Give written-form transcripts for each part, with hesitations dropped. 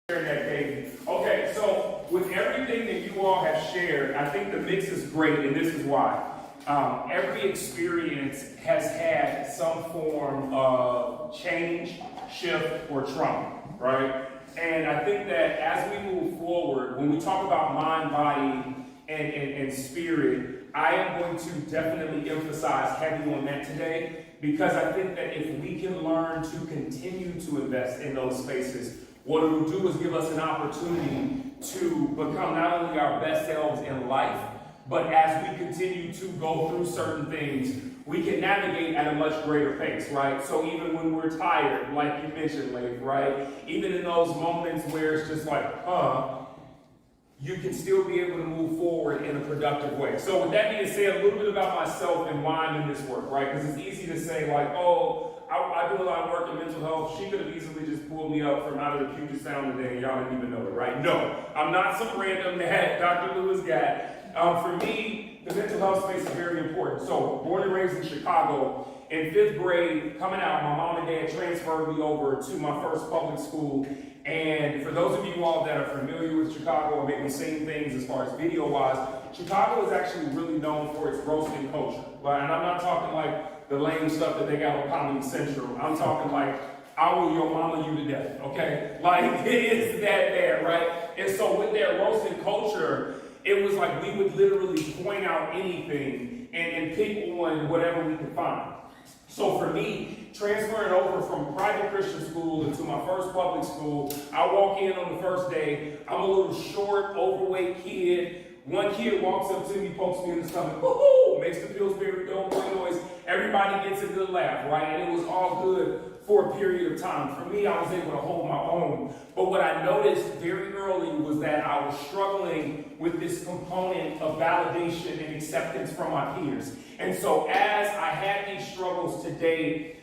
That baby. Okay, so with everything that you all have shared, I think the mix is great, and this is why. Every experience has had some form of change, shift, or trauma, right? And I think that as we move forward, when we talk about mind, body, and spirit, I am going to definitely emphasize heavy on that today, because I think that if we can learn to continue to invest in those spaces, what it will do is give us an opportunity to become not only our best selves in life, but as we continue to go through certain things, we can navigate at a much greater pace, right? So even when we're tired, like you mentioned, Leif, right? Even in those moments where it's just like, you can still be able to move forward in a productive way. So with that being said, a little bit about myself and why I'm in this work, right? Because it's easy to say like, oh, I do a lot of work in mental health. She could have easily just pulled me up from out of the Puget Sound today and y'all didn't even know it, right? No, I'm not some random that Dr. Lewis got. For me, the mental health space is very important. So born and raised in Chicago, in 5th grade, coming out, my mom and dad transferred me over to my first public school. And for those of you all that are familiar with Chicago or maybe seen things as far as video-wise, Chicago is actually really known for its roasting culture. Right? And I'm not talking like the lame stuff that they got on Comedy Central. I'm talking like, I will your mama you to death, okay? Like, it is that bad, right? And so with that roasting culture, it was like we would literally point out anything and pick on whatever we could find. So for me, transferring over from private Christian school into my first public school, I walk in on the first day. I'm a little short, overweight kid. One kid walks up to me, pokes me in the stomach, woohoo, makes the Pillsbury Doughboy noise. Everybody gets a good laugh, right? And it was all good for a period of time. For me, I was able to hold my own. But what I noticed very early was that I was struggling with this component of validation and acceptance from my peers. And so as I had these struggles today,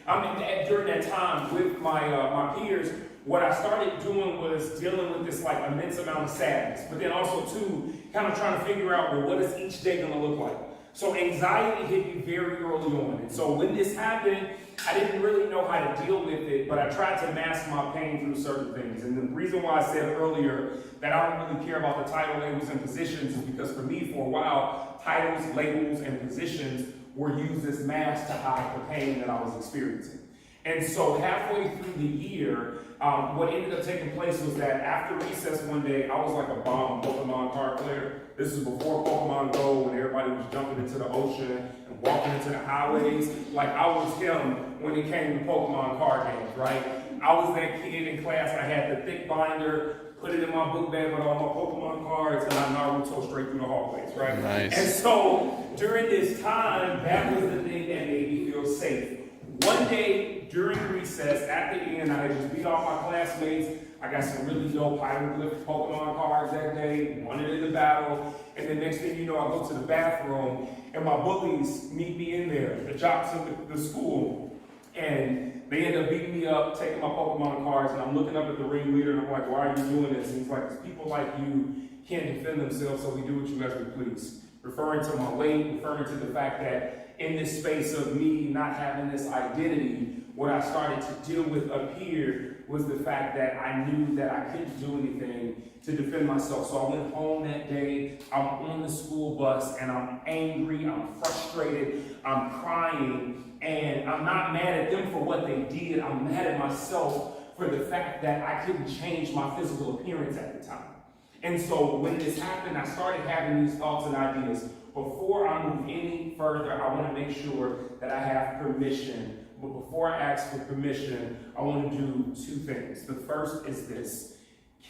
during that time with my peers, what I started doing was dealing with this like immense amount of sadness, but then also too, kind of trying to figure out, well, what is each day gonna look like? So anxiety hit me very early on. And so when this happened, I didn't really know how to deal with it, but I tried to mask my pain through certain things. And the reason why I said earlier that I don't really care about the title, labels, and positions is because for me, for a while, titles, labels, and positions were used as masks to hide the pain that I was experiencing. And so halfway through the year, what ended up taking place was that after recess one day, I was like a bomb Pokemon card player. This is before Pokemon Go, when everybody was jumping into the ocean and walking into the highways. Like I was him when it came to Pokemon card games, right? I was that kid in class. I had the thick binder, put it in my book bag with all my Pokemon cards, and I Naruto straight through the hallways, right? Nice. And so during this time, that was the thing that made me feel safe. One day during recess, at the end, I had just beat off my classmates. I got some really dope hieroglyph Pokemon cards that day, won it in the battle, and the next thing you know, I go to the bathroom, and my bullies meet me in there, the jocks of the school, and they end up beating me up, taking my Pokemon cards, and I'm looking up at the ringleader, and I'm like, why are you doing this? And he's like, people like you can't defend themselves, so we do what you as we please. Referring to my weight, referring to the fact that in this space of me not having this identity, what I started to deal with up here was the fact that I knew that I couldn't do anything to defend myself. So I went home that day, I'm on the school bus, and I'm angry, I'm frustrated, I'm crying, and I'm not mad at them for what they did, I'm mad at myself for the fact that I couldn't change my physical appearance at the time. And so when this happened, I started having these thoughts and ideas. Before I move any further, I want to make sure that I have permission. But before I ask for permission, I want to do two things. The first is this.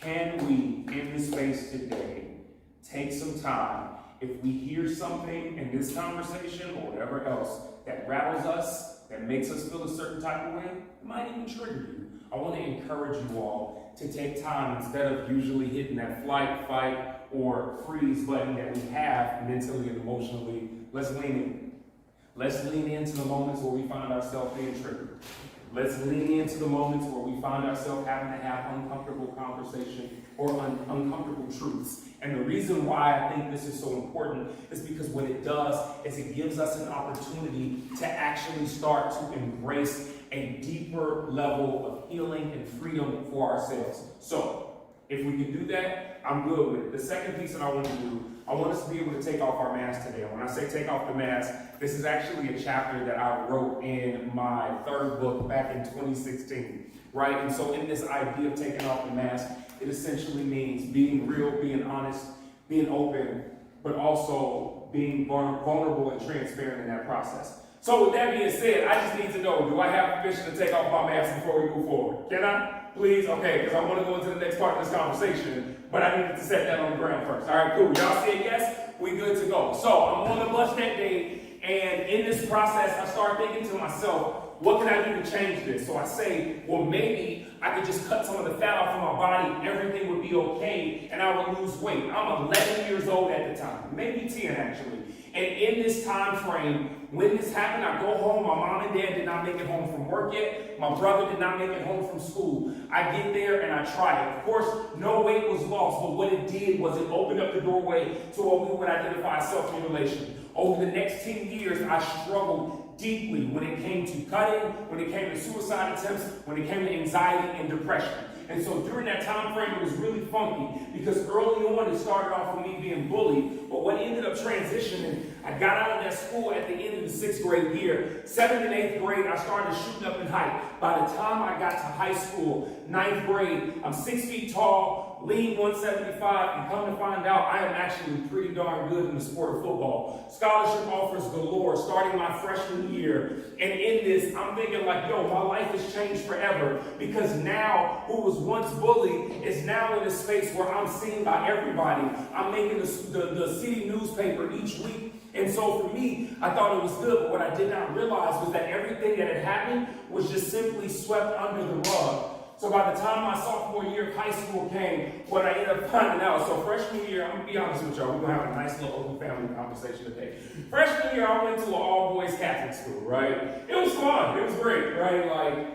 Can we, in this space today, take some time, if we hear something in this conversation or whatever else that rattles us, that makes us feel a certain type of way, it might even trigger you. I want to encourage you all to take time instead of usually hitting that flight, fight, or freeze button that we have mentally and emotionally. Let's lean in. Let's lean into the moments where we find ourselves being triggered. Let's lean into the moments where we find ourselves having to have uncomfortable conversation or uncomfortable truths. And the reason why I think this is so important is because what it does is it gives us an opportunity to actually start to embrace a deeper level of healing and freedom for ourselves. So If we can do that, I'm good with it. The second piece that I want to do, I want us to be able to take off our mask today. When I say take off the mask, this is actually a chapter that I wrote in my third book back in 2016, right? And so in this idea of taking off the mask, it essentially means being real, being honest, being open, but also being vulnerable and transparent in that process. So with that being said, I just need to know, do I have permission to take off my mask before we move forward? Can I? Please? Okay, because I want to go into the next part of this conversation, but I needed to set that on the ground first. All right, cool. Y'all said yes? We good to go. So I'm on the bus that day, and in this process, I start thinking to myself, what can I do to change this? So I say, well, maybe I could just cut some of the fat off of my body, everything would be okay, and I would lose weight. I'm 11 years old at the time, maybe 10 actually. And in this time frame, when this happened, I go home. My mom and dad did not make it home from work yet. My brother did not make it home from school. I get there and I try it. Of course, no weight was lost, but what it did was it opened up the doorway to what we would identify as self-mutilation. Over the next 10 years, I struggled deeply when it came to cutting, when it came to suicide attempts, when it came to anxiety and depression. And so during that time frame, it was really funky because early on it started off with me being bullied. But what ended up transitioning, I got out of that school at the end of the 6th grade year. 7th and 8th grade, I started shooting up in height. By the time I got to high school, 9th grade, I'm 6 feet tall, lean 175, and come to find out I am actually pretty darn good in the sport of football. Scholarship offers galore starting my freshman year. And in this, I'm thinking like, yo, my life has changed forever because now who was once bullied is now in a space where I'm seen by everybody. I'm making the city newspaper each week. And so for me, I thought it was good, but what I did not realize was that everything that had happened was just simply swept under the rug. So by the time my sophomore year of high school came, what I ended up finding out, so freshman year, I'm going to be honest with y'all, we're going to have a nice little open family conversation today. Freshman year, I went to an all-boys Catholic school, right? It was fun. It was great, right? Like,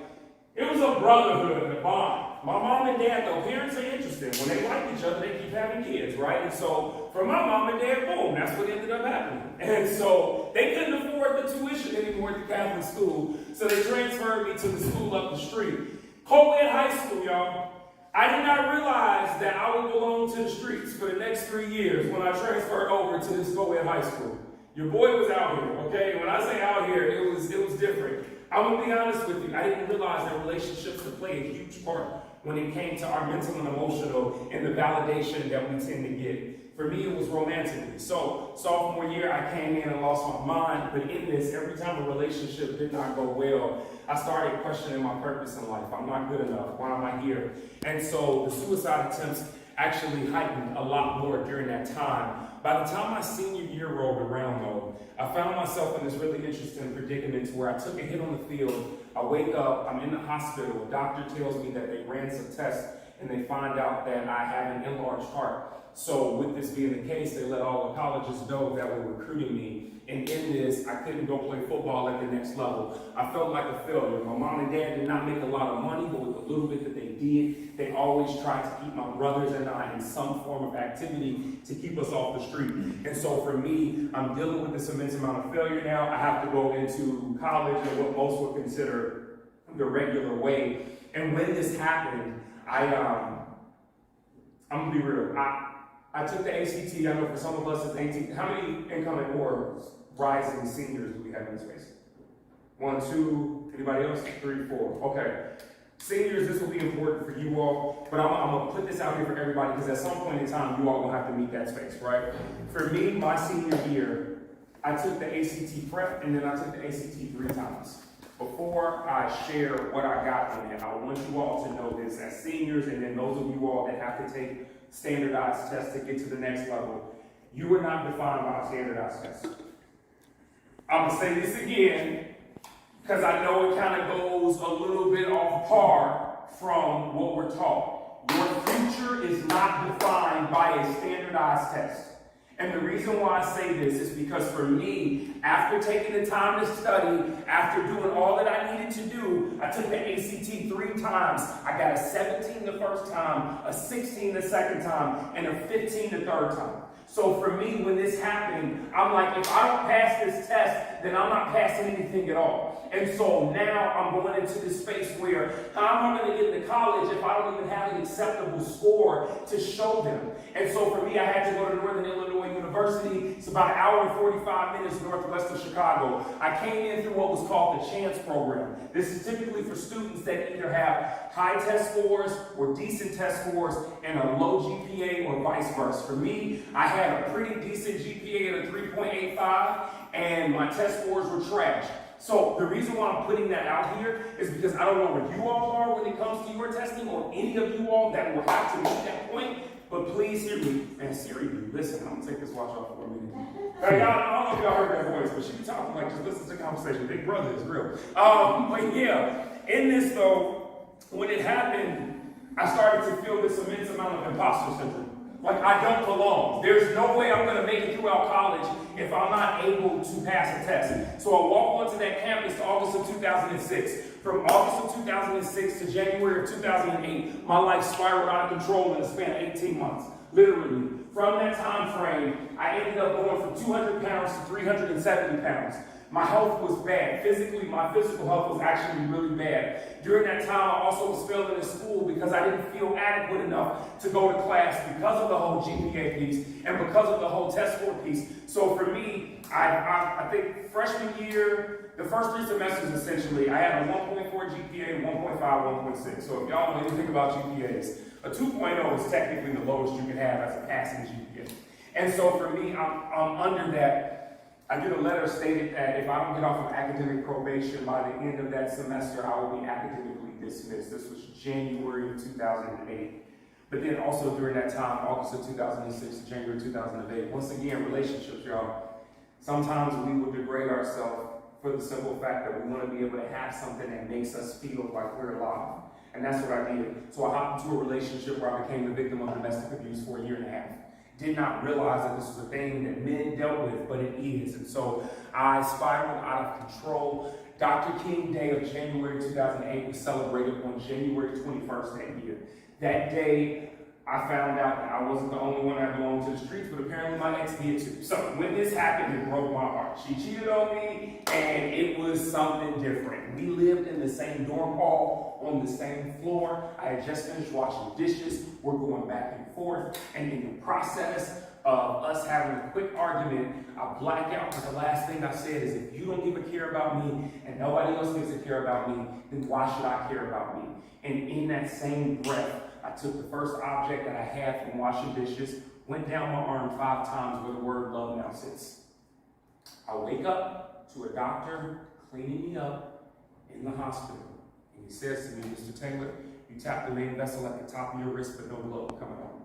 it was a brotherhood and a bond. My mom and dad, though, parents are interesting. When they like each other, they keep having kids, right? And so for my mom and dad, boom, that's what ended up happening. And so they couldn't afford the tuition anymore at the Catholic school, so they transferred me to the school up the street. Co-ed high school, y'all. I did not realize that I would belong to the streets for the next 3 years when I transferred over to this co-ed high school. Your boy was out here, okay? When I say out here, it was different. I'm going to be honest with you. I didn't realize that relationships could play a huge part when it came to our mental and emotional and the validation that we tend to get. For me, it was romantically. So, sophomore year, I came in and lost my mind. But in this, every time a relationship did not go well, I started questioning my purpose in life. I'm not good enough. Why am I here? And so the suicide attempts actually heightened a lot more during that time. By the time my senior year rolled around, though, I found myself in this really interesting predicament where I took a hit on the field. I wake up, I'm in the hospital. A doctor tells me that they ran some tests and they find out that I have an enlarged heart. So with this being the case, they let all the colleges know that were recruiting me. And in this, I couldn't go play football at the next level. I felt like a failure. My mom and dad did not make a lot of money, but with the little bit that they did, they always tried to keep my brothers and I in some form of activity to keep us off the street. And so for me, I'm dealing with this immense amount of failure now. I have to go into college and what most would consider the regular way. And when this happened, I'm gonna be real. I took the ACT. I know for some of us it's 18. How many incoming or rising seniors do we have in this space? 1, 2, anybody else? 3, 4. Okay. Seniors, this will be important for you all, but I'm going to put this out here for everybody because at some point in time, you all going to have to meet that space, right? For me, my senior year, I took the ACT prep and then I took the ACT 3 times. Before I share what I got from it, I want you all to know this as seniors and then those of you all that have to take standardized tests to get to the next level. You are not defined by a standardized test. I'm going to say this again because I know it kind of goes a little bit off par from what we're taught. Your future is not defined by a standardized test. And the reason why I say this is because for me, after taking the time to study, after doing all that I needed to do, I took the ACT 3 times. I got a 17 the first time, a 16 the second time, and a 15 the third time. So for me, when this happened, I'm like, if I don't pass this test, then I'm not passing anything at all. And so now I'm going into this space where how am I going to get into college if I don't even have an acceptable score to show them? And so for me, I had to go to Northern Illinois University. It's about an hour and 45 minutes northwest of Chicago. I came in through what was called the Chance program. This is typically for students that either have high test scores or decent test scores and a low GPA or vice versa. For me, I had a pretty decent GPA at a 3.85 and my test scores were trash. So the reason why I'm putting that out here is because I don't know where you all are when it comes to your testing or any of you all that will have to meet that point, but please hear me. Man, Siri, listen, I'm gonna take this watch off for a minute. Hey, y'all, I don't know if y'all heard that voice, but she be talking like, just listen to the conversation. Big brother is real. But yeah, in this though, when it happened, I started to feel this immense amount of imposter syndrome. Like, I don't belong. There's no way I'm going to make it throughout college if I'm not able to pass a test. So I walked onto that campus to August of 2006. From August of 2006 to January of 2008, my life spiraled out of control in the span of 18 months. Literally. From that time frame, I ended up going from 200 pounds to 370 pounds. My health was bad. Physically, my physical health was actually really bad. During that time, I also was failing in school because I didn't feel adequate enough to go to class because of the whole GPA piece and because of the whole test score piece. So for me, I think freshman year, the first 3 semesters essentially, I had a 1.4 GPA, 1.5, 1.6. So if y'all know anything about GPAs, a 2.0 is technically the lowest you can have as a passing GPA. And so for me, I'm under that. I get a letter stated that if I don't get off of academic probation by the end of that semester, I will be academically dismissed. This was January of 2008. But then also during that time, August of 2006 to January 2008, once again, relationships, y'all. Sometimes we will degrade ourselves for the simple fact that we want to be able to have something that makes us feel like we're alive. And that's what I did. So I hopped into a relationship where I became the victim of domestic abuse for a year and a half. Did not realize that this was a thing that men dealt with, but it is. And so I spiraled out of control. Dr. King Day of January 2008 was celebrated on January 21st that year. That day, I found out that I wasn't the only one that belonged to the streets, but apparently my ex did too. So when this happened, it broke my heart. She cheated on me, and it was something different. We lived in the same dorm hall, on the same floor. I had just finished washing dishes. We're going back and forth, and in the process of us having a quick argument, I black out, but the last thing I said is, if you don't give a care about me, and nobody else gives a care about me, then why should I care about me? And in that same breath, I took the first object that I had from washing dishes, went down my arm 5 times where the word love now sits. I wake up to a doctor cleaning me up in the hospital. And he says to me, Mr. Taylor, you tapped the main vessel at the top of your wrist, but no blood coming on.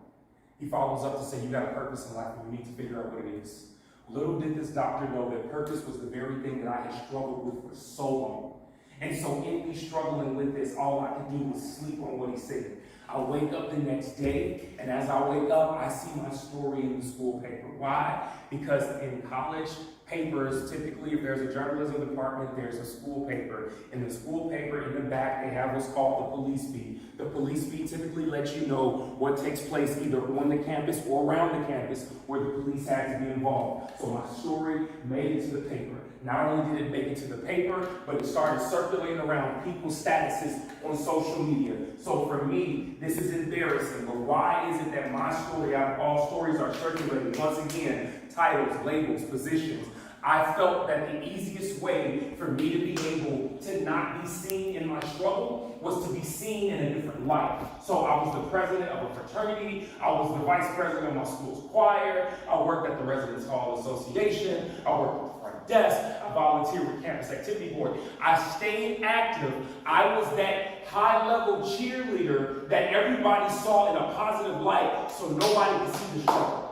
He follows up to say, you got a purpose in life and you need to figure out what it is. Little did this doctor know that purpose was the very thing that I had struggled with for so long. And so in me struggling with this, all I could do was sleep on what he said. I wake up the next day, and as I wake up, I see my story in the school paper. Why? Because in college papers, typically if there's a journalism department, there's a school paper. In the school paper, in the back, they have what's called the police beat. The police beat typically lets you know what takes place either on the campus or around the campus where the police had to be involved. So my story made it to the paper. Not only did it make it to the paper, but it started circulating around people's statuses on social media. So for me, this is embarrassing. But why is it that my story, out of all stories, are circulating? Once again, titles, labels, positions. I felt that the easiest way for me to be able to not be seen in my struggle was to be seen in a different light. So I was the president of a fraternity. I was the vice president of my school's choir. I worked at the Residence Hall Association. I worked at the front desk. I volunteered with Campus Activity Board. I stayed active. I was that high-level cheerleader that everybody saw in a positive light so nobody could see the struggle.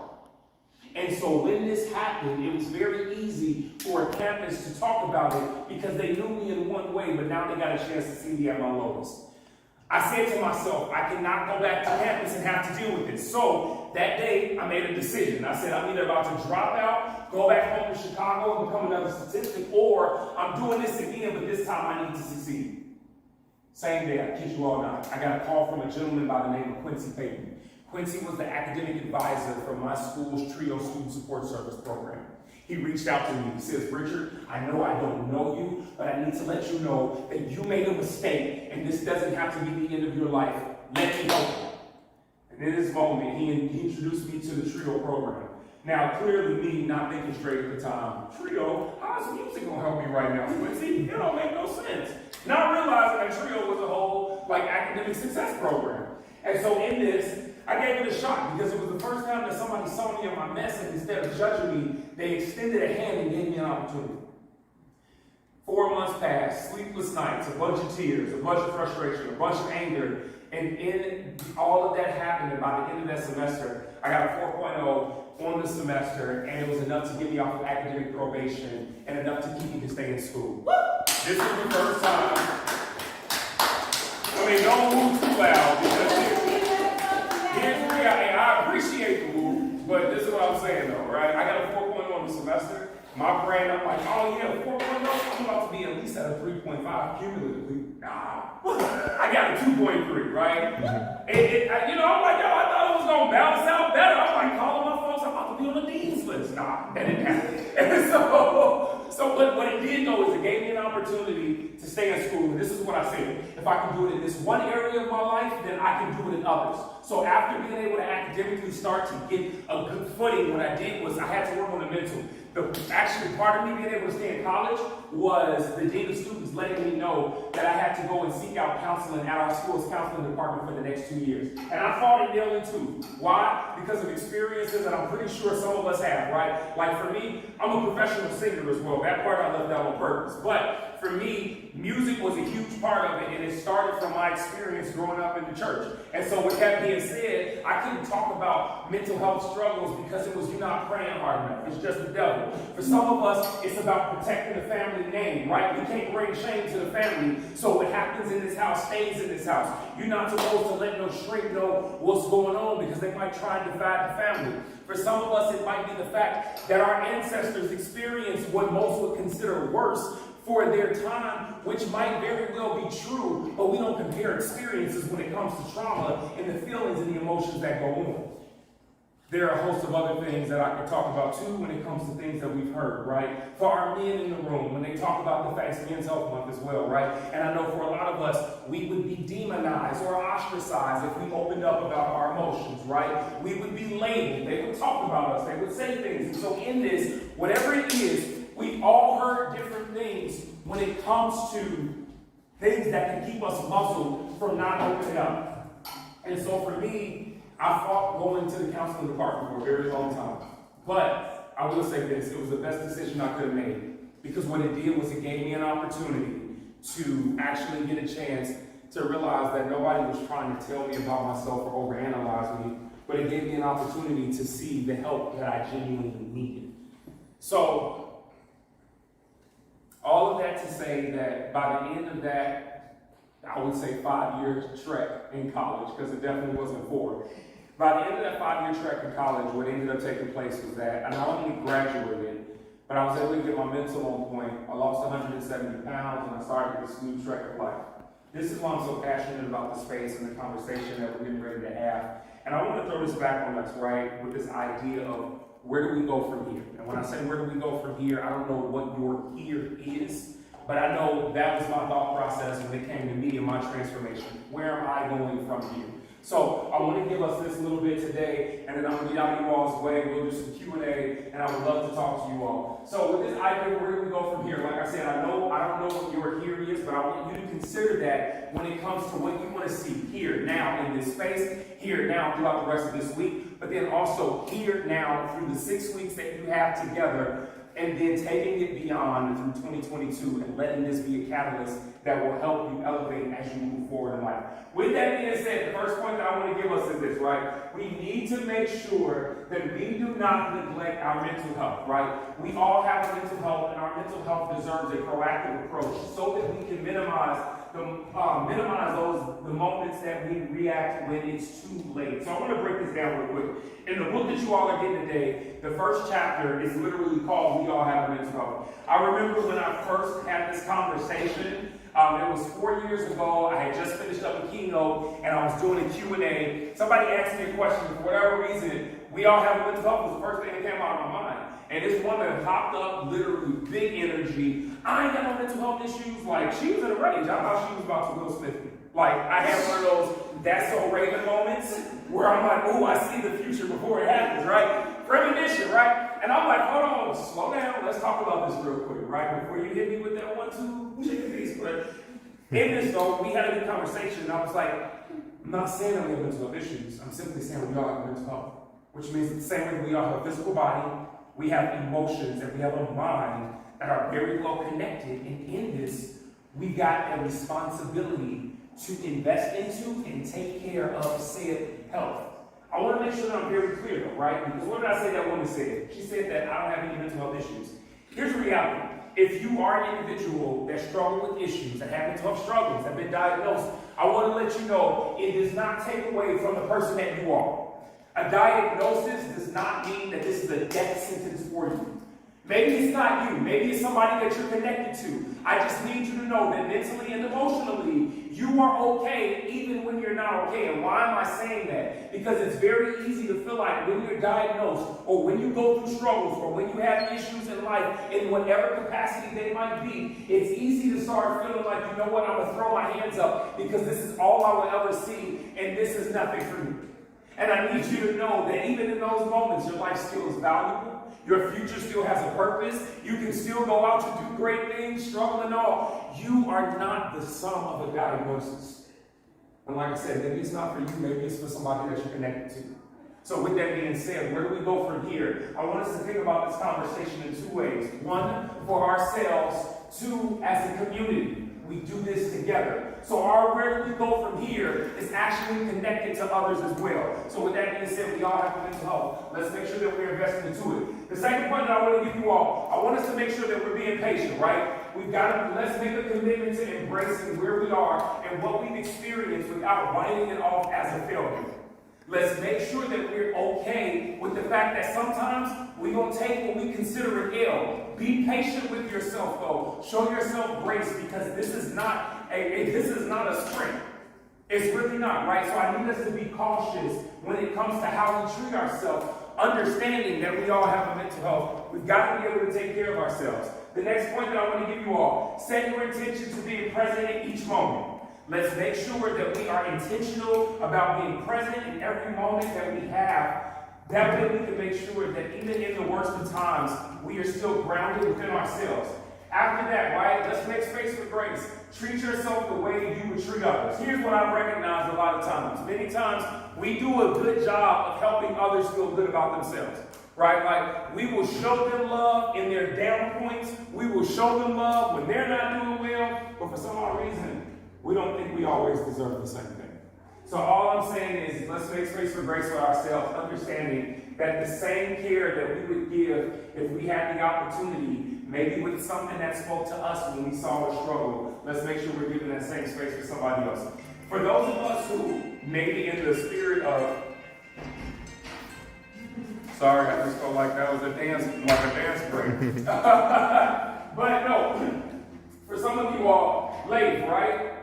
And so when this happened, it was very easy for a campus to talk about it because they knew me in one way, but now they got a chance to see me at my lowest. I said to myself, I cannot go back to campus and have to deal with this. So that day, I made a decision. I said, I'm either about to drop out, go back home to Chicago and become another statistic, or I'm doing this again, but this time I need to succeed. Same day, I kid you all not, I got a call from a gentleman by the name of Quincy Payton. Quincy was the academic advisor for my school's TRIO Student Support Service program. He reached out to me. He says, Richard, I know I don't know you, but I need to let you know that you made a mistake, and this doesn't have to be the end of your life. Let me help you. And in this moment, he introduced me to the TRIO program. Now, clearly me not thinking straight at the time, TRIO, how's music gonna help me right now? Quincy, it don't make no sense. Not realizing that TRIO was a whole academic success program. And so in this, I gave it a shot because it was the first time that somebody saw me in my mess, and instead of judging me, they extended a hand and gave me an opportunity. 4 months passed, sleepless nights, a bunch of tears, a bunch of frustration, a bunch of anger. And in all of that happened, and by the end of that semester, I got a 4.0 on the semester, and it was enough to get me off of academic probation and enough to keep me to stay in school. This is the first time. I mean, don't move too loud because here's the reality. I appreciate the move, but this is what I'm saying though, right? I got a 4.0 on the semester. My brain, I'm like, oh yeah, 4.0, I'm about to be at least at a 3.5 cumulatively. Nah, I got a 2.3, right? I'm like, yo, I thought it was gonna balance out better. I'm like calling my folks, I'm about to be on the dean's list. Nah, that didn't happen. And so what it did though is it gave me an opportunity to stay in school. And this is what I said. If I can do it in this one area of my life, then I can do it in others. So after being able to academically start to get a good footing, what I did was I had to work on the mental. Actually, part of me being able to stay in college was the dean of students letting me know that I had to go and seek out counseling at our school's counseling department for the next 2 years. And I fought it nail in tooth. Why? Because of experiences that I'm pretty sure some of us have, right? Like for me, I'm a professional singer as well. That part I left out on purpose. But for me, music was a huge part of it, and it started from my experience growing up in the church. And so with that being said, I couldn't talk about mental health struggles because it was you not praying hard enough. It's just the devil. For some of us, it's about protecting the family name, right? We can't bring shame to the family, so what happens in this house stays in this house. You're not supposed to let no shrink know what's going on because they might try and divide the family. For some of us, it might be the fact that our ancestors experienced what most would consider worse for their time, which might very well be true, but we don't compare experiences when it comes to trauma and the feelings and the emotions that go on. There are a host of other things that I could talk about too when it comes to things that we've heard, right? For our men in the room, when they talk about the fact it's Men's Health Month as well, right? And I know for a lot of us, we would be demonized or ostracized if we opened up about our emotions, right? We would be labeled. They would talk about us. They would say things. And so in this, whatever it is, we've all heard different things when it comes to things that can keep us muzzled from not opening up. And so for me, I fought going to the counseling department for a very long time. But I will say this, it was the best decision I could have made. Because what it did was it gave me an opportunity to actually get a chance to realize that nobody was trying to tell me about myself or overanalyze me, but it gave me an opportunity to see the help that I genuinely needed. So, all of that to say that by the end of that, I would say 5-year trek in college, because it definitely wasn't 4. By the end of that 5-year trek in college, what ended up taking place was that I not only graduated, but I was able to get my mental on point. I lost 170 pounds, and I started this new trek of life. This is why I'm so passionate about the space and the conversation that we're getting ready to have. And I want to throw this back on us, right, with this idea of where do we go from here? And when I say where do we go from here, I don't know what your here is, but I know that was my thought process when it came to me and my transformation. Where am I going from here? So I want to give us this little bit today, and then I'm going to get out of you all's way. We'll do some Q&A, and I would love to talk to you all. So with this idea, where do we go from here? Like I said, I don't know what your here is, but I want you to consider that when it comes to what you want to see here, now, in this space, here, now, throughout the rest of this week, but then also here, now, through the 6 weeks that you have together, and then taking it beyond through 2022 and letting this be a catalyst that will help you elevate as you move forward in life. With that being said, the first point that I want to give us is this, right? We need to make sure that we do not neglect our mental health, right? We all have mental health, and our mental health deserves a proactive approach so that we can minimize the moments that we react when it's too late. So I want to break this down real quick. In the book that you all are getting today, the first chapter is literally called We All Have a Mental Health. I remember when I first had this conversation, it was 4 years ago. I had just finished up a keynote, and I was doing a Q&A. Somebody asked me a question. For whatever reason, we all have a mental health was the first thing that came out of my mind. And this woman hopped up, literally big energy. I ain't got no mental health issues. Like, she was in a rage. I thought she was about to Will Smith me. Like, I had one of those "that's so Raven" moments where I'm like, oh, I see the future before it happens, right? Premonition, right? And I'm like, hold on, slow down. Let's talk about this real quick, right? Before you hit me with that 1-2 chicken piece. But in this, though, we had a good conversation, and I was like, I'm not saying that we have mental health issues. I'm simply saying we all have mental health, which means the same way we all have a physical body, we have emotions, and we have a mind that are very well connected. And in this, we got a responsibility to invest into and take care of said health. I want to make sure that I'm very clear though, right? Because what did I say that woman said? She said that I don't have any mental health issues. Here's the reality. If you are an individual that struggles with issues, that have mental health struggles, that have been diagnosed, I want to let you know it does not take away from the person that you are. A diagnosis does not mean that this is a death sentence for you. Maybe it's not you. Maybe it's somebody that you're connected to. I just need you to know that mentally and emotionally, you are okay even when you're not okay. And why am I saying that? Because it's very easy to feel like when you're diagnosed or when you go through struggles or when you have issues in life in whatever capacity they might be, it's easy to start feeling like, you know what, I'm going to throw my hands up because this is all I will ever see and this is nothing for me. And I need you to know that even in those moments, your life still is valuable. Your future still has a purpose. You can still go out to do great things, struggle and all. You are not the sum of a diagnosis. And like I said, maybe it's not for you. Maybe it's for somebody that you're connected to. So with that being said, where do we go from here? I want us to think about this conversation in two ways. One, for ourselves. Two, as a community. We do this together. So where do we go from here is actually connected to others as well. So with that being said, we all have mental health. Let's make sure that we're investing into it. The second point that I want to give you all, I want us to make sure that we're being patient, right? Let's make a commitment to embracing where we are and what we've experienced without writing it off as a failure. Let's make sure that we're okay with the fact that sometimes we're going to take what we consider an L. Be patient with yourself, though. Show yourself grace because this is not a sprint. It's really not, right? So I need us to be cautious when it comes to how we treat ourselves, understanding that we all have a mental health. We've got to be able to take care of ourselves. The next point that I want to give you all, set your intention to being present in each moment. Let's make sure that we are intentional about being present in every moment that we have. That way we can make sure that even in the worst of times, we are still grounded within ourselves. After that, right, let's make space for grace. Treat yourself the way you would treat others. Here's what I've recognized a lot of times. Many times, we do a good job of helping others feel good about themselves. Right? Like, we will show them love in their down points. We will show them love when they're not doing well. But for some odd reason, we don't think we always deserve the same thing. So all I'm saying is let's make space for grace for ourselves, understanding that the same care that we would give if we had the opportunity, maybe with something that spoke to us when we saw a struggle, let's make sure we're giving that same space for somebody else. For those of us who maybe in the spirit of, sorry, I just felt like that was a dance break. But no, for some of you all, Leif, right?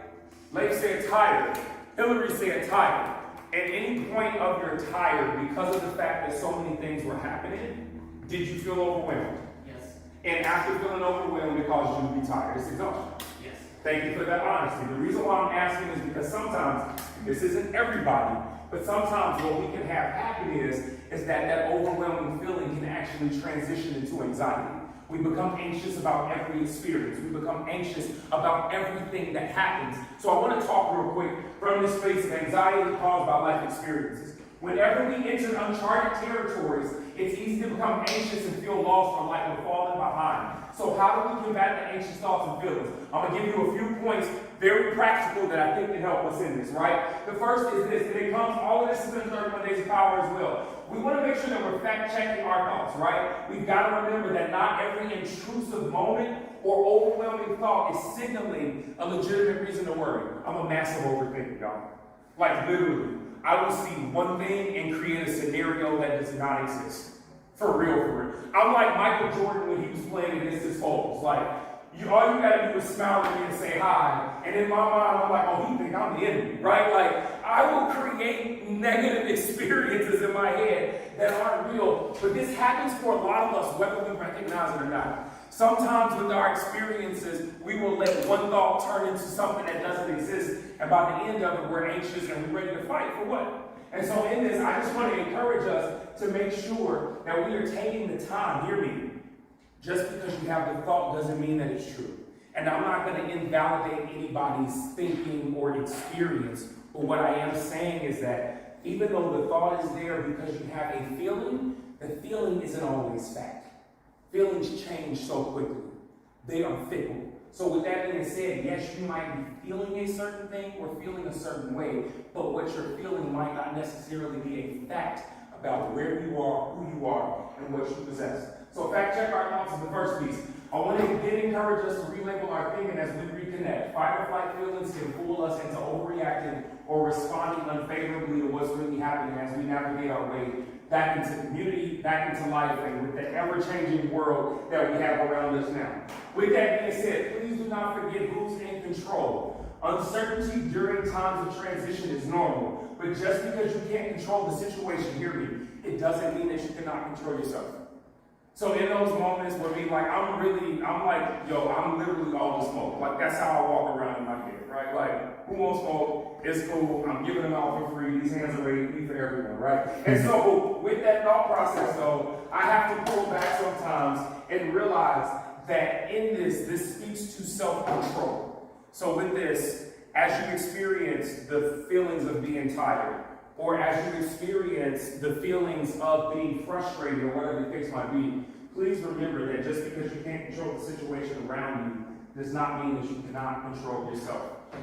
Leif said tired. Hillary said tired. At any point of your tired, because of the fact that so many things were happening, did you feel overwhelmed? Yes. And after feeling overwhelmed, it caused you to be tired. It's exhaustion. Yes. Thank you for that honesty. The reason why I'm asking is because sometimes, this isn't everybody, but sometimes what we can have happen is that overwhelming feeling can actually transition into anxiety. We become anxious about every experience. We become anxious about everything that happens. So I want to talk real quick from this space of anxiety caused by life experiences. Whenever we enter uncharted territories, it's easy to become anxious and feel lost or like we're falling behind. So how do we combat the anxious thoughts and feelings? I'm going to give you a few points, very practical, that I think can help us in this, right? The first is this, and it comes, all of this is in 31 Days of Power as well. We want to make sure that we're fact-checking our thoughts, right? We've got to remember that not every intrusive moment or overwhelming thought is signaling a legitimate reason to worry. I'm a massive overthinker, y'all. Like, literally. I will see one thing and create a scenario that does not exist. For real, for real. I'm like Michael Jordan when he was playing against his foes. Like, All you gotta do is smile at me and say hi. And in my mind, I'm like, oh, you think I'm the enemy, right? Like, I will create negative experiences in my head that aren't real. But this happens for a lot of us, whether we recognize it or not. Sometimes with our experiences, we will let one thought turn into something that doesn't exist. And by the end of it, we're anxious and we're ready to fight for what? And so in this, I just want to encourage us to make sure that we are taking the time, hear me, just because you have the thought doesn't mean that it's true. And I'm not going to invalidate anybody's thinking or experience. But what I am saying is that even though the thought is there because you have a feeling, the feeling isn't always fact. Feelings change so quickly. They are fickle. So with that being said, yes, you might be feeling a certain thing or feeling a certain way, but what you're feeling might not necessarily be a fact about where you are, who you are, and what you possess. So fact check our thoughts is the first piece. I want to again encourage us to relabel our thinking as we reconnect. Fight or flight feelings can fool us into overreacting or responding unfavorably to what's really happening as we navigate our way back into community, back into life, and with the ever-changing world that we have around us now. With that being said, please do not forget who's in control. Uncertainty during times of transition is normal, but just because you can't control the situation, hear me, it doesn't mean that you cannot control yourself. So in those moments where I'm literally all the smoke. Like, that's how I walk around in my head, right? Like, who wants smoke? It's cool. I'm giving them out for free. These hands are ready to be for everyone, right? And so with that thought process, though, I have to pull back sometimes and realize that in this speaks to self-control. So with this, as you experience the feelings of being tired, or as you experience the feelings of being frustrated or whatever the case might be, please remember that just because you can't control the situation around you does not mean that you cannot control yourself.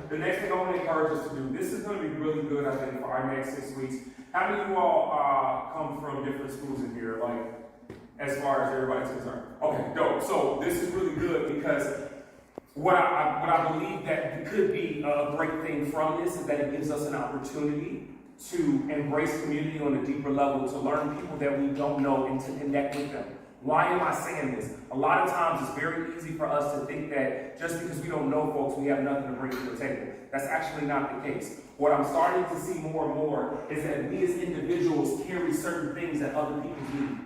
The next thing I want to encourage us to do, this is going to be really good, I think, for our next 6 weeks. How many of you all come from different schools in here, like, as far as everybody's concerned? Okay, dope. So this is really good because what I believe that could be a great thing from this is that it gives us an opportunity to embrace community on a deeper level, to learn people that we don't know and to connect with them. Why am I saying this? A lot of times it's very easy for us to think that just because we don't know folks, we have nothing to bring to the table. That's actually not the case. What I'm starting to see more and more is that we as individuals carry certain things that other people need.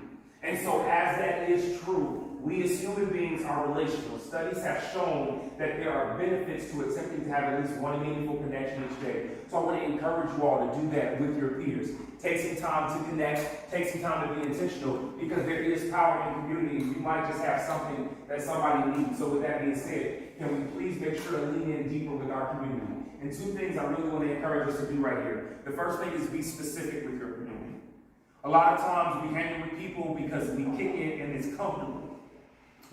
And so as that is true, we as human beings are relational. Studies have shown that there are benefits to attempting to have at least one meaningful connection each day. So I want to encourage you all to do that with your peers. Take some time to connect, take some time to be intentional, because there is power in community. You might just have something that somebody needs. So with that being said, can we please make sure to lean in deeper with our community? And two things I really want to encourage us to do right here. The first thing is be specific with your community. A lot of times we hang with people because we kick it and it's comfortable.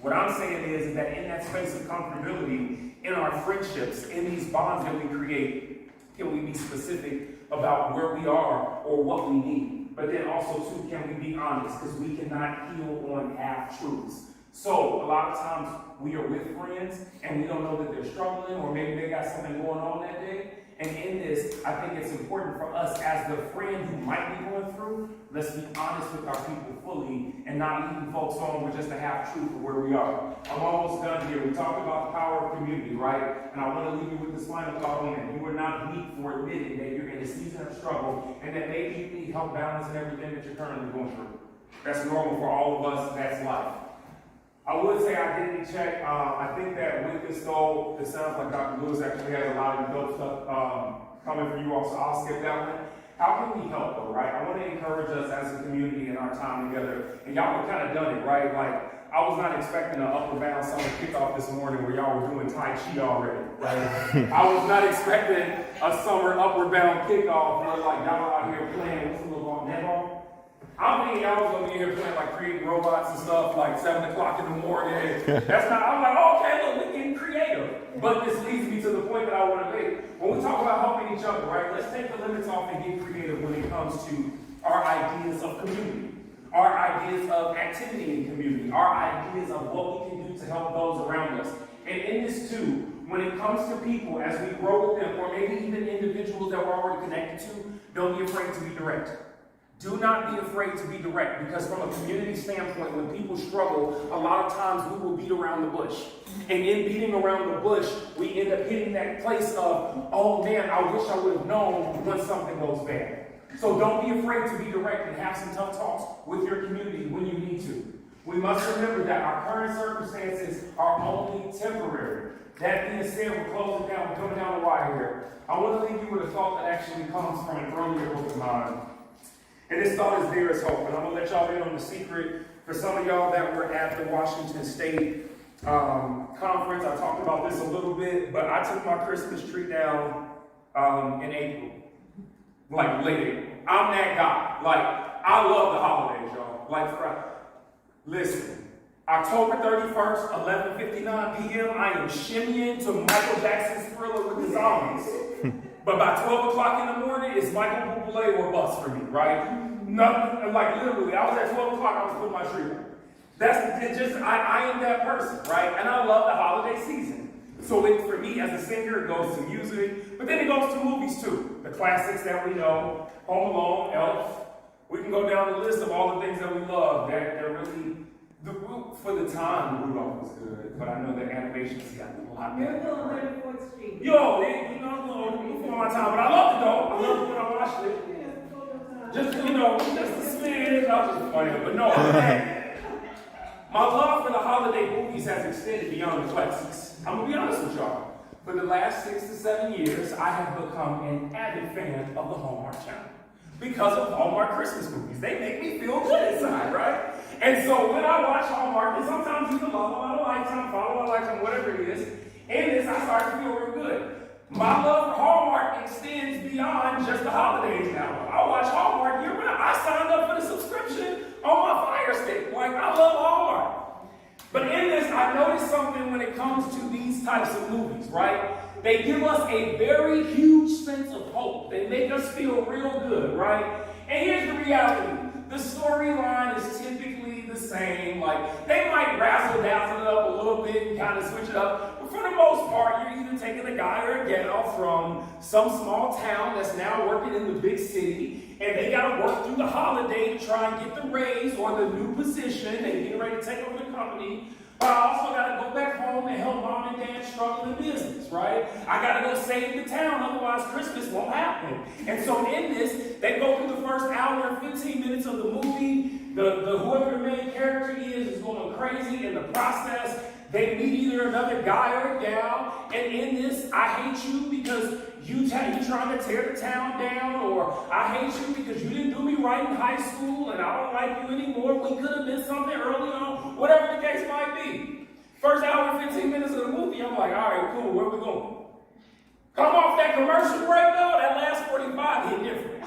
What I'm saying is that in that space of comfortability, in our friendships, in these bonds that we create, can we be specific about where we are or what we need? But then also, too, can we be honest? Because we cannot heal on half-truths. So a lot of times we are with friends and we don't know that they're struggling, or maybe they got something going on that day. And in this, I think it's important for us as the friend who might be going through, let's be honest with our people fully and not leaving folks on with just a half-truth of where we are. I'm almost done here. We talked about the power of community, right? And I want to leave you with this final thought on that. You are not weak for admitting that you're in a season of struggle and that maybe you need help balancing everything that you're currently going through. That's normal for all of us. That's life. I would say identity check. I think that with this though, it sounds like Dr. Lewis actually has a lot of dope stuff coming for you all, so I'll skip that one. How can we help though, right? I want to encourage us as a community in our time together. And y'all have kind of done it, right? Like, I was not expecting an Upward Bound summer kickoff this morning where y'all were doing Tai Chi already, right? I was not expecting a summer Upward Bound kickoff where like y'all out here playing, what's the little ball, netball? I'm thinking y'all was gonna be here playing like creating robots and stuff like 7 o'clock in the morning. That's not, I'm like, okay, look, we're getting creative. But this leads me to the point that I want to make. When we talk about helping each other, right, let's take the limits off and get creative when it comes to our ideas of community, our ideas of activity in community, our ideas of what we can do to help those around us. And in this too, when it comes to people, as we grow with them, or maybe even individuals that we're already connected to, don't be afraid to be direct. Do not be afraid to be direct, because from a community standpoint, when people struggle, a lot of times we will beat around the bush. And in beating around the bush, we end up hitting that place of, oh man, I wish I would have known when something goes bad. So don't be afraid to be direct and have some tough talks with your community when you need to. We must remember that our current circumstances are only temporary. That being said, we're closing down, we're coming down the wire here. I want to leave you with a thought that actually comes from an earlier book of mine. And this thought is there is hope. And I'm going to let y'all in on the secret. For some of y'all that were at the Washington State conference, I talked about this a little bit, but I took my Christmas tree down in April. Like late April. I'm that guy. Like, I love the holidays, y'all. Like, listen, October 31st, 11:59 p.m., I am shimmying to Michael Jackson's Thriller with the zombies. But by 12 o'clock in the morning, it's Michael Bublé or bust for me, right? Nothing, like literally, I was at 12 o'clock, I was putting my tree up. That's just, I am that person, right? And I love the holiday season. So for me, as a singer, it goes to music, but then it goes to movies too. The classics that we know, Home Alone, Elf. We can go down the list of all the things that we love. They're really, for the time, Rudolph was good, but I know the animation's gotten a lot better. Miracle on 34th Street. Yo, I'm going before my time, but I loved it though. I loved it when I watched it. Just, just a smidge. I was just funny, but no, my love for the holiday movies has extended beyond the classics. I'm gonna be honest with y'all. For the last 6 to 7 years, I have become an avid fan of the Hallmark Channel because of Hallmark Christmas movies. They make me feel good inside, right? And so when I watch Hallmark, and sometimes you can love them out of lifetime, follow a lifetime, whatever it is, in this I start to feel real good. My love for Hallmark extends beyond just the holidays now. I watch Hallmark year round. I signed up for the subscription on my Fire Stick. Like, I love Hallmark. But in this, I noticed something when it comes to these types of movies, right? They give us a very huge sense of hope. They make us feel real good, right? And here's the reality. The storyline is typically the same. Like, they might razzle-dazzle it up a little bit and kind of switch it up. But for the most part, you're either taking a guy or a gal from some small town that's now working in the big city, and they got to work through the holiday to try and get the raise or the new position. They're getting ready to take over the company. But I also got to go back home and help mom and dad struggle in business, right? I got to go save the town, otherwise Christmas won't happen. And so in this, they go through the first hour and 15 minutes of the movie. The whoever the main character is going crazy in the process. They meet either another guy or a gal, and in this, I hate you because you trying to tear the town down, or I hate you because you didn't do me right in high school, and I don't like you anymore. We could have been something early on, whatever the case might be. First hour and 15 minutes of the movie, I'm like, all right, cool, where we going? Come off that commercial break, though, that last 45 hit different.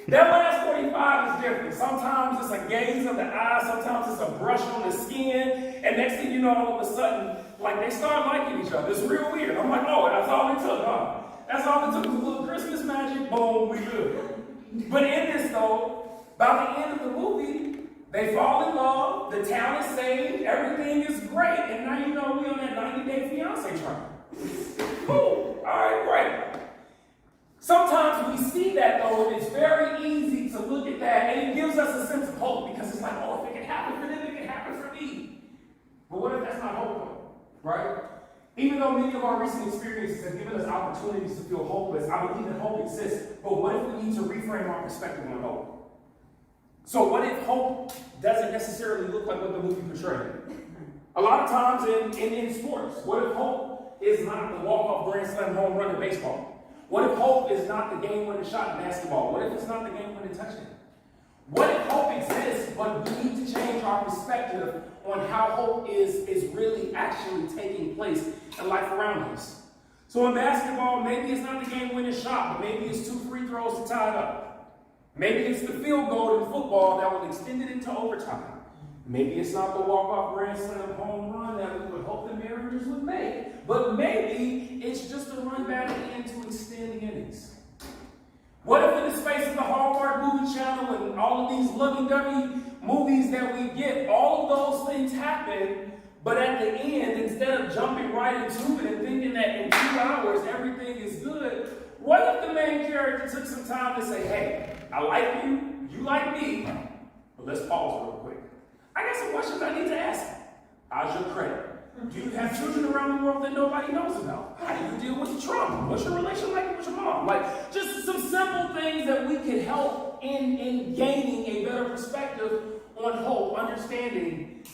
That last 45 is different. Sometimes it's a gaze of the eye, sometimes it's a brush on the skin, and next thing you know, all of a sudden, like, they start liking each other. It's real weird. I'm like, oh, that's all it took, huh? That's all it took was a little Christmas magic, boom, we good. But in this, though, by the end of the movie, they fall in love, the town is saved, everything is great, and now you know we on that 90-day fiance trial. Cool, all right, great. Sometimes we see that, though, and it's very easy to look at that, and it gives us a sense of hope, because it's like, oh, if it can happen for them, it can happen for me. But what if that's not hope, though, right? Even though many of our recent experiences have given us opportunities to feel hopeless, I believe that hope exists, but what if we need to reframe our perspective on hope? So what if hope doesn't necessarily look like what the movie portrayed? A lot of times in sports, what if hope is not the walk-off grand slam home run in baseball? What if hope is not the game-winning shot in basketball? What if it's not the game-winning touchdown? What if hope exists, but we need to change our perspective on how hope is really actually taking place in life around us? So in basketball, maybe it's not the game-winning shot, but maybe it's 2 free throws to tie it up. Maybe it's the field goal in football that will extend it into overtime. Maybe it's not the walk-off grand slam home run that we would hope the Mariners would make. But maybe it's just a run back in to extend the innings. What if in the space of the Hallmark movie channel and all of these lovey-dovey movies that we get, all of those things happen, but at the end, instead of jumping right into it and thinking that in 2 hours everything is good, what if the main character took some time to say, hey, I like you, you like me, but let's pause real quick. I got some questions I need to ask. How's your credit? Do you have children around the world that nobody knows about? How do you deal with trauma? What's your relation like with your mom? Like, just some simple things that we can help in gaining a better perspective on hope, understanding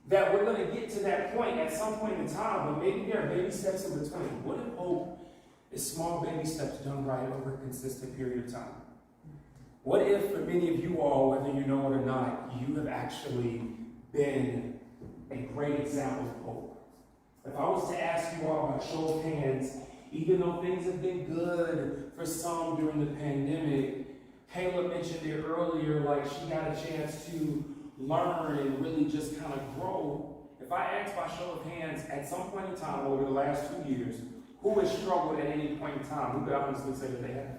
that we're going to get to that point at some point in time, but maybe there are baby steps in between. What if hope is small baby steps done right over a consistent period of time? What if, for many of you all, whether you know it or not, you have actually been a great example of hope? If I was to ask you all by show of hands, even though things have been good for some during the pandemic, Kayla mentioned it earlier, like she got a chance to learn and really just kind of grow. If I ask by show of hands, at some point in time over the last 2 years, who has struggled at any point in time? Who could honestly say that they have?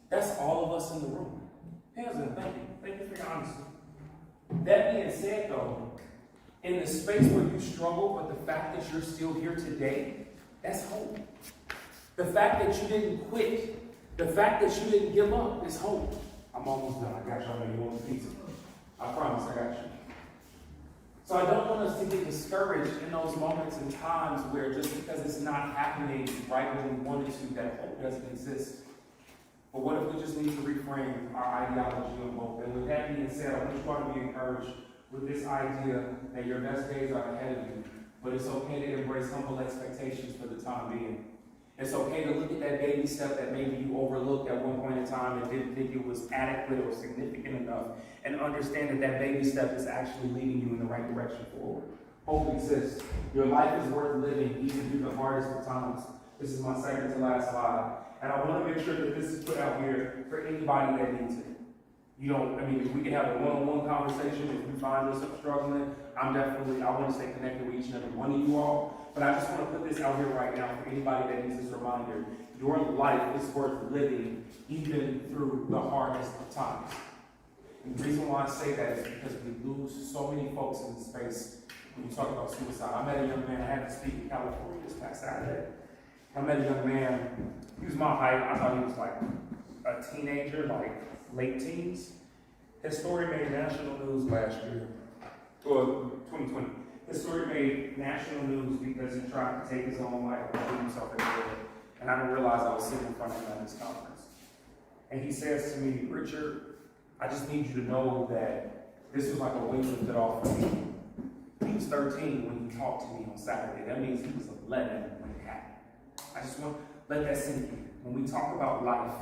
That's all of us in the room. Hands up, thank you. Thank you for your honesty. That being said, though, in the space where you struggle, but the fact that you're still here today, that's hope. The fact that you didn't quit, the fact that you didn't give up is hope. I'm almost done. I got you. I know you want the pizza. I promise I got you. So I don't want us to get discouraged in those moments and times where just because it's not happening right when we wanted to, that hope doesn't exist. But what if we just need to reframe our ideology of hope? And with that being said, I want you all to be encouraged with this idea that your best days are ahead of you, but it's okay to embrace humble expectations for the time being. It's okay to look at that baby step that maybe you overlooked at one point in time and didn't think it was adequate or significant enough, and understand that that baby step is actually leading you in the right direction forward. Hope exists. Your life is worth living even through the hardest of times. This is my second to last slide. And I want to make sure that this is put out here for anybody that needs it. You don't, if we can have a one-on-one conversation, if you find yourself struggling, I want to stay connected with each and every one of you all. But I just want to put this out here right now for anybody that needs this reminder. Your life is worth living even through the hardest of times. And the reason why I say that is because we lose so many folks in the space when you talk about suicide. I met a young man, I had to speak in California this past Saturday. I met a young man, he was my height, I thought he was like a teenager, like late teens. His story made national news last year, or 2020. His story made national news because he tried to take his own life and shoot himself in the head. And I didn't realize I was sitting in front of him at this conference. And he says to me, Richard, I just need you to know that this was like a weight lifted off of me. He was 13 when he talked to me on Saturday. That means he was 11 when it happened. I just want to let that sink in. When we talk about life,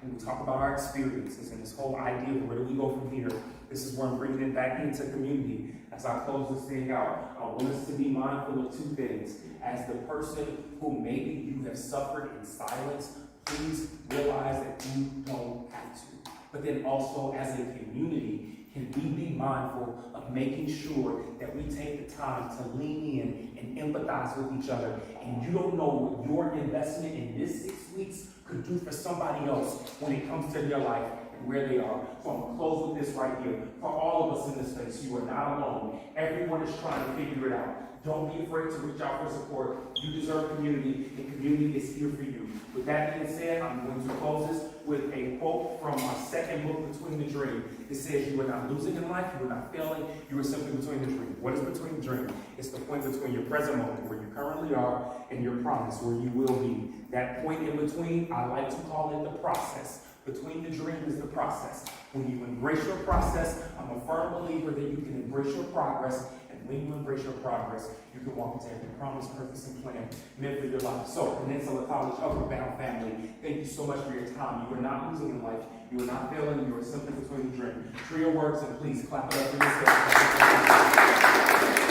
when we talk about our experiences and this whole idea of where do we go from here, this is where I'm bringing it back into community. As I close this thing out, I want us to be mindful of two things. As the person who maybe you have suffered in silence, please realize that you don't have to. But then also as a community, can we be mindful of making sure that we take the time to lean in and empathize with each other? And you don't know what your investment in this 6 weeks could do for somebody else when it comes to their life and where they are. So I'm going to close with this right here. For all of us in this space, you are not alone. Everyone is trying to figure it out. Don't be afraid to reach out for support. You deserve community, and community is here for you. With that being said, I'm going to close this with a quote from my second book, Between the Dream. It says, you are not losing in life, you are not failing, you are simply between the dream. What is between the dream? It's the point between your present moment, where you currently are, and your promise, where you will be. That point in between, I like to call it the process. Between the dream is the process. When you embrace your process, I'm a firm believer that you can embrace your progress. And when you embrace your progress, you can walk into every promise, purpose, and plan meant for your life. So, Peninsula College Upward Bound family, thank you so much for your time. You are not losing in life. You are not failing. You are simply between the dream. Trio works, and please clap it up for yourself.